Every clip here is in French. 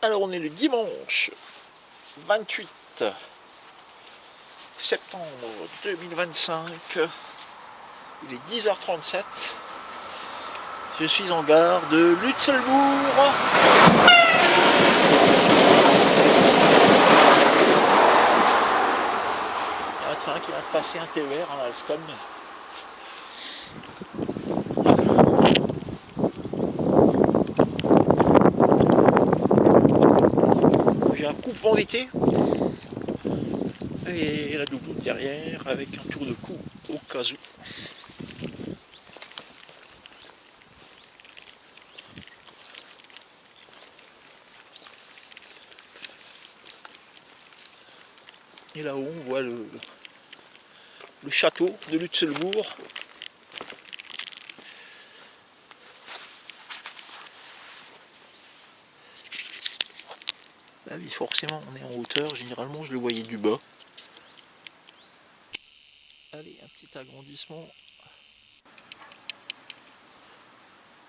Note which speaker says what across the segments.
Speaker 1: Alors on est le dimanche 28 septembre 2025, il est 10h37, je suis en gare de Lutzelbourg. Il y a un train qui vient de passer, un TER en Alstom. J'ai un coupe-vent d'été et la double derrière avec un tour de cou au cas où. Et là-haut on voit le château de Lutzelbourg. Là oui, forcément on est en hauteur, généralement je le voyais du bas. Allez, un petit agrandissement.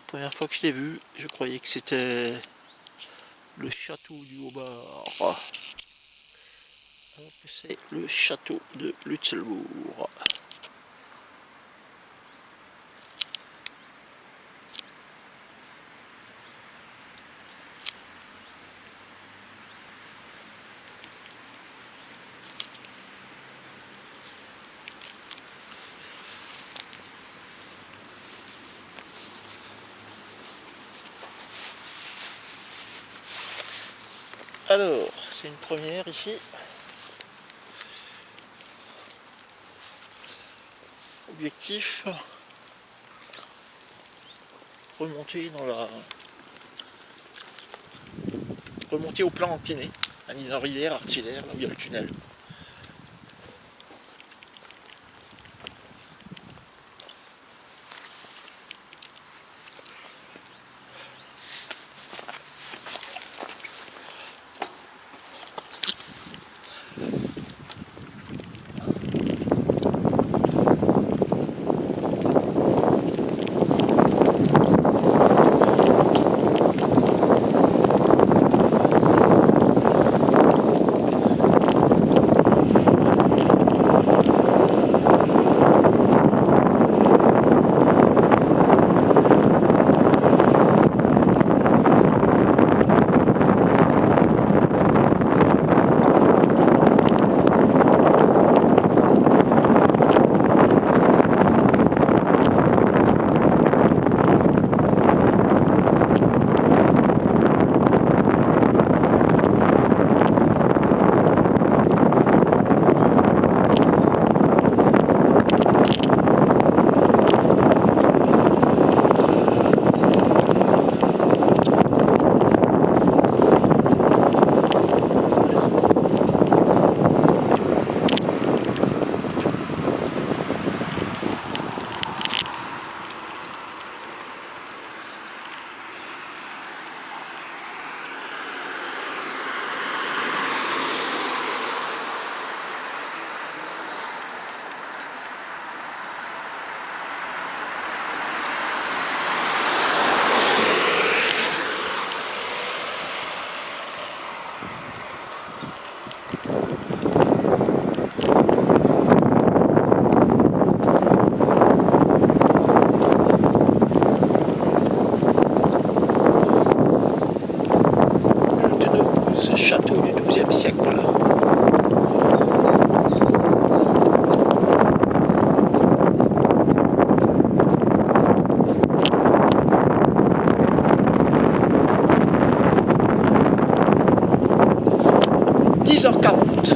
Speaker 1: Première fois que je l'ai vu, je croyais que c'était le château du Haut-Bar. Alors que c'est le château de Lutzelbourg. Alors, c'est une première ici. Objectif, remonter au plan empinné, à Nidor-Rivière, Artillerie, là où il y a le tunnel. Ce château du XIIe siècle. « 10h40 ».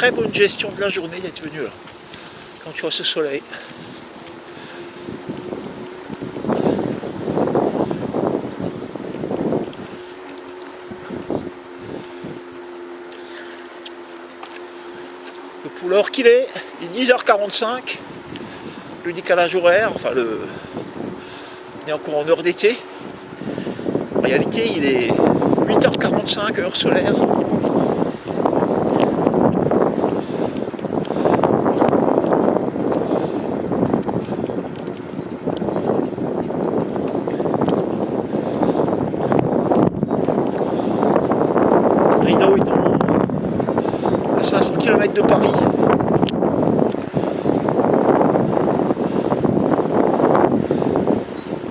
Speaker 1: très bonne gestion de la journée d'être venu là, quand tu vois ce soleil. Le pouls l'heure qu'il est, il est 10h45, le décalage horaire, enfin on est encore en heure d'été. En réalité il est 8h45 heure solaire. Rhino est à 500 km de Paris.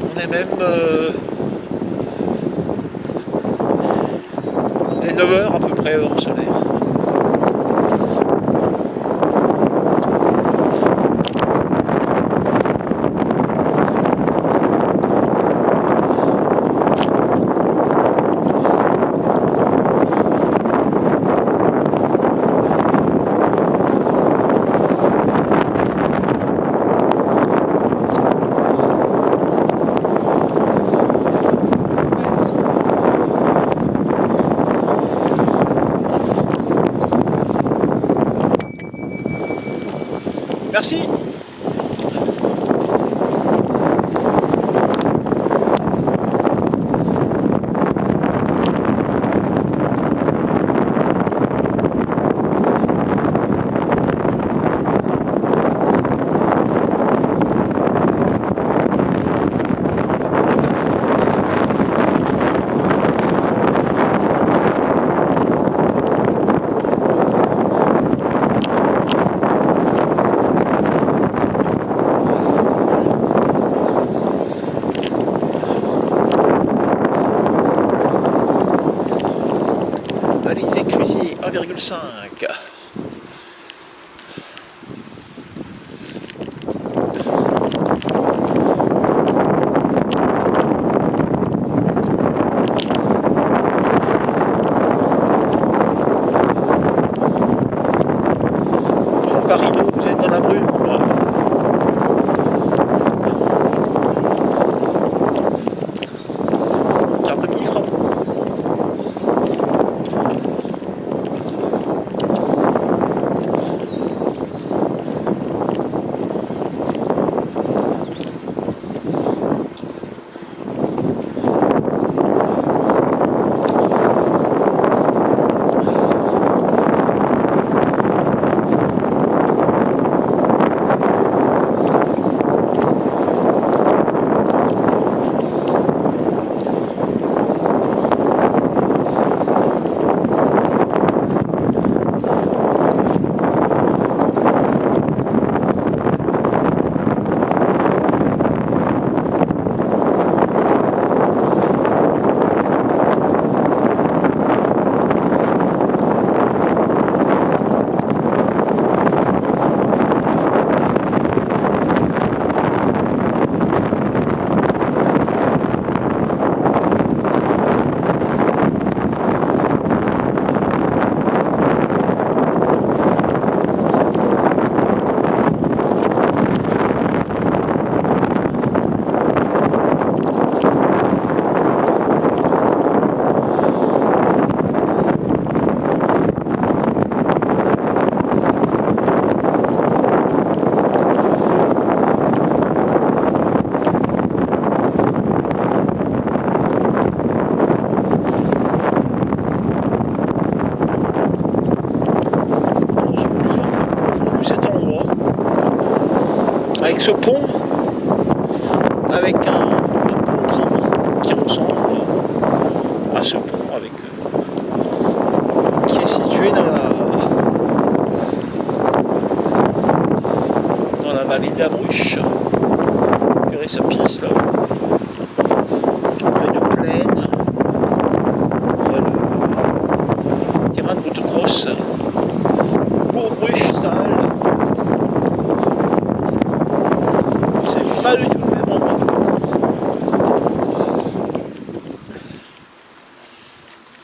Speaker 1: On est même les 9h à peu près heure solaire. Merci. Alizé Cuisier 1,5. Parino, vous êtes dans la brume. Avec ce pont, avec un pont qui ressemble à ce pont, qui est situé dans la vallée de la Bruche. Vous verrez sa piste là, près de Plaine. Il y a le terrain de motocross. Bourg-Bruche-Salle. C'est pas du tout le même endroit.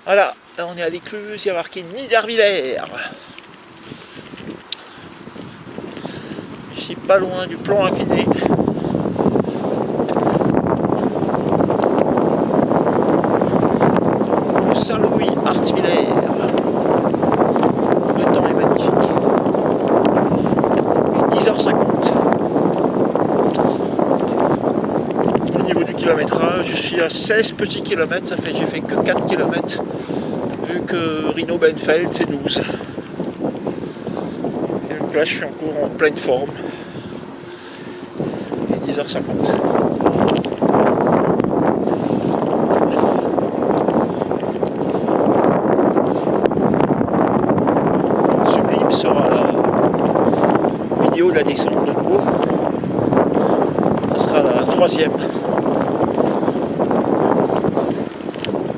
Speaker 1: Voilà, là on est à l'Écluse, il y a marqué Niederwiller. pas loin du plan incliné. Saint-Louis, Artevillers. Le temps est magnifique. Il est 10h50. Au niveau du kilométrage, je suis à 16 petits kilomètres. Ça fait j'ai fait que 4 kilomètres. Vu que Rino Benfeld c'est 12. Et donc là je suis encore en pleine forme. Il est 10h50. Sera la vidéo de la descente de nouveau. Ce sera la 3e.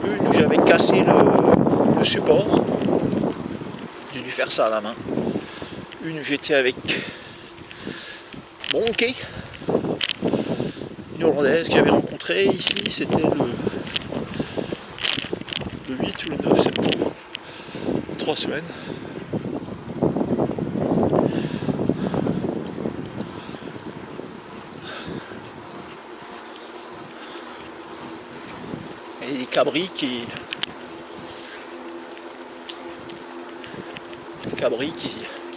Speaker 1: Une où j'avais cassé le support. J'ai dû faire ça à la main. Une où j'étais avec Bronquet, une Hollandaise que j'avais rencontrée ici. C'était le 8 ou le 9 septembre. 3 semaines. Et des cabris qui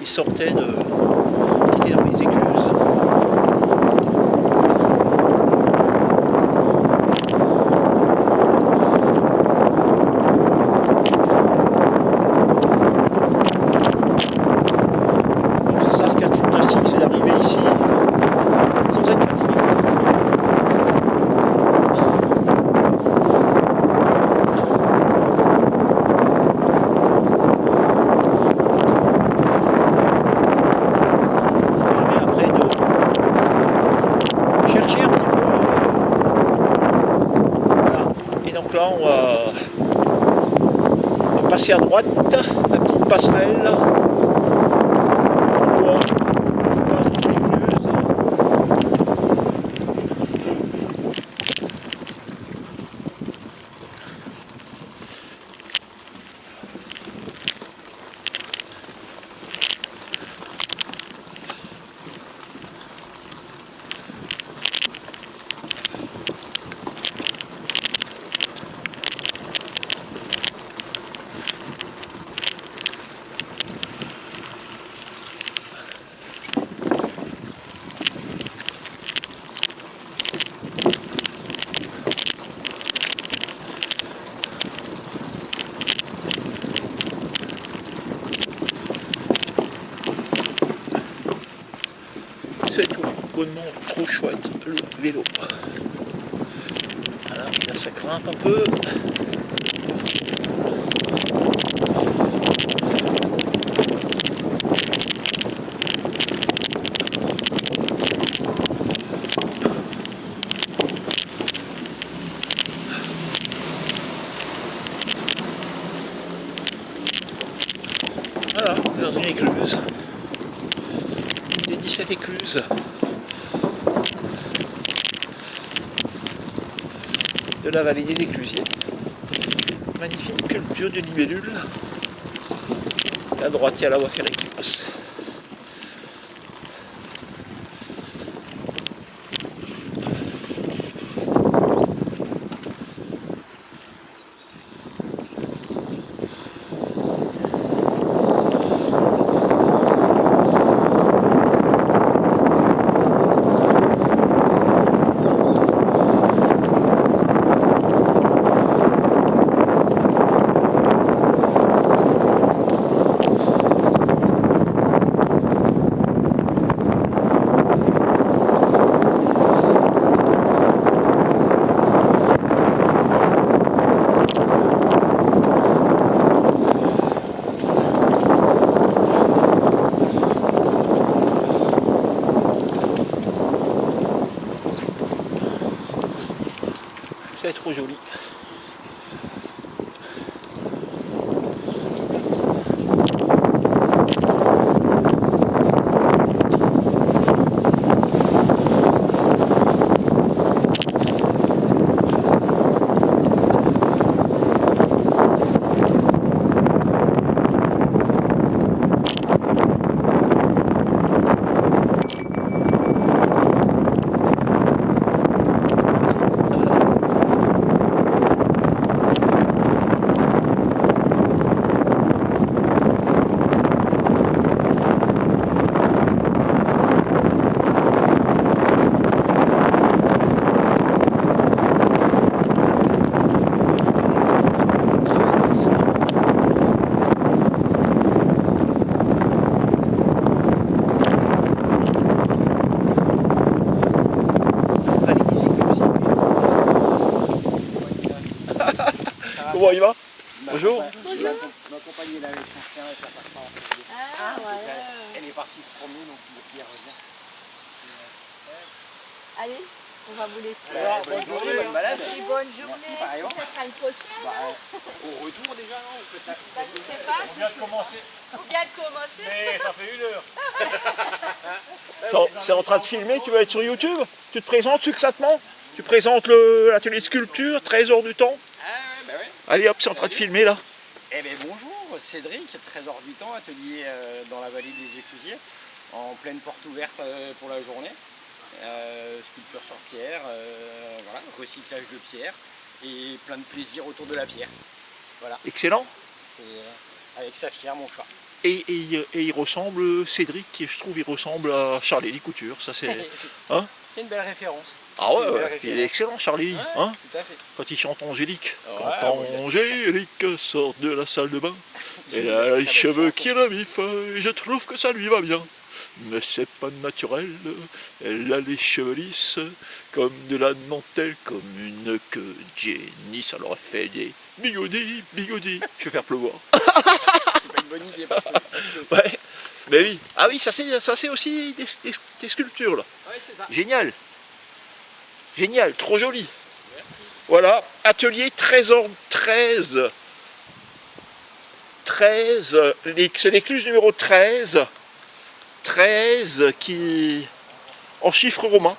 Speaker 1: sortaient qui étaient dans les écluses. Donc c'est ça ce qu'il y a de fantastique, c'est d'arriver ici sans être fatigué. Donc là on va passer à droite, la petite passerelle. C'est tout bonnement trop chouette le vélo. Voilà, là ça grimpe un peu. Voilà, on est dans une écluse. Les 17 écluses de la vallée des Éclusiers. Magnifique culture de libellule. Et à droite, il y a la voie ferrée qui passe. C'est trop joli. comment il va? Bonjour.
Speaker 2: Ma compagne est là avec son chien et ça passe pas en fait.
Speaker 3: Ah, voilà.
Speaker 2: Elle est partie se promener donc il revient.
Speaker 3: Allez, on va vous laisser.
Speaker 2: Alors, bonne journée, bonne balade.
Speaker 3: Merci, bonne journée.
Speaker 2: pareillement.
Speaker 3: Peut-être à une prochaine.
Speaker 2: Au retour déjà, non?
Speaker 3: Bah, je sais pas.
Speaker 4: On vient de commencer,
Speaker 3: On vient de commencer.
Speaker 4: mais ça fait 1 heure.
Speaker 1: C'est en train de filmer, tu vas être sur YouTube? Tu te présentes succinctement? Tu présentes l'atelier de sculpture, Trésor du temps?
Speaker 2: Ah ouais, bah ouais.
Speaker 1: Allez hop, c'est en train de filmer là.
Speaker 2: Eh bien bonjour, Cédric, Trésor du temps, atelier dans la vallée des Éclusiers, en pleine porte ouverte pour la journée. Sculpture sur pierre, voilà, recyclage de pierre et plein de plaisir autour de la pierre. Voilà,
Speaker 1: Excellent.
Speaker 2: c'est avec Saphir, mon chat.
Speaker 1: Et il ressemble, Cédric, je trouve, il ressemble à Charlie Couture. Ça c'est. Hein?
Speaker 2: C'est une belle référence.
Speaker 1: Ah
Speaker 2: C'est une
Speaker 1: ouais,
Speaker 2: belle
Speaker 1: ouais, il
Speaker 2: référence.
Speaker 1: est excellent, Charlie.
Speaker 2: Ouais,
Speaker 1: Hein?
Speaker 2: tout à fait.
Speaker 1: Quand il chante Angélique.
Speaker 2: Ouais,
Speaker 1: Quand
Speaker 2: ouais.
Speaker 1: Angélique sort de la salle de bain, elle a
Speaker 2: Très
Speaker 1: les
Speaker 2: belle
Speaker 1: cheveux
Speaker 2: chanson.
Speaker 1: qui revifent, et je trouve que ça lui va bien. Mais c'est pas naturel, elle a les cheveux lisses, comme de la dentelle, comme une queue Jenny, ça leur a fait des bigoudis, bigoudis. Je vais faire pleuvoir.
Speaker 2: C'est pas une bonne idée parce que...
Speaker 1: Ouais, mais oui. Ah oui, ça c'est aussi des sculptures là.
Speaker 2: Ouais, c'est ça.
Speaker 1: Génial. Génial, trop joli. Voilà, atelier Trésor 13. 13, c'est l'écluse numéro 13. 13 qui, en chiffre romain,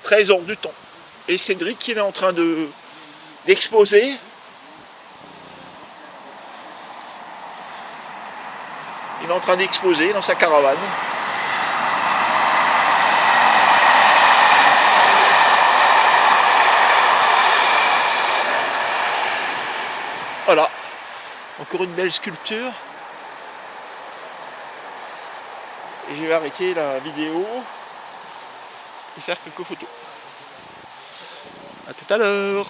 Speaker 1: Trésor du temps. Et Cédric, il est en train d'exposer. Il est en train d'exposer dans sa caravane. Voilà, encore une belle sculpture. Et je vais arrêter la vidéo et faire quelques photos. A tout à l'heure.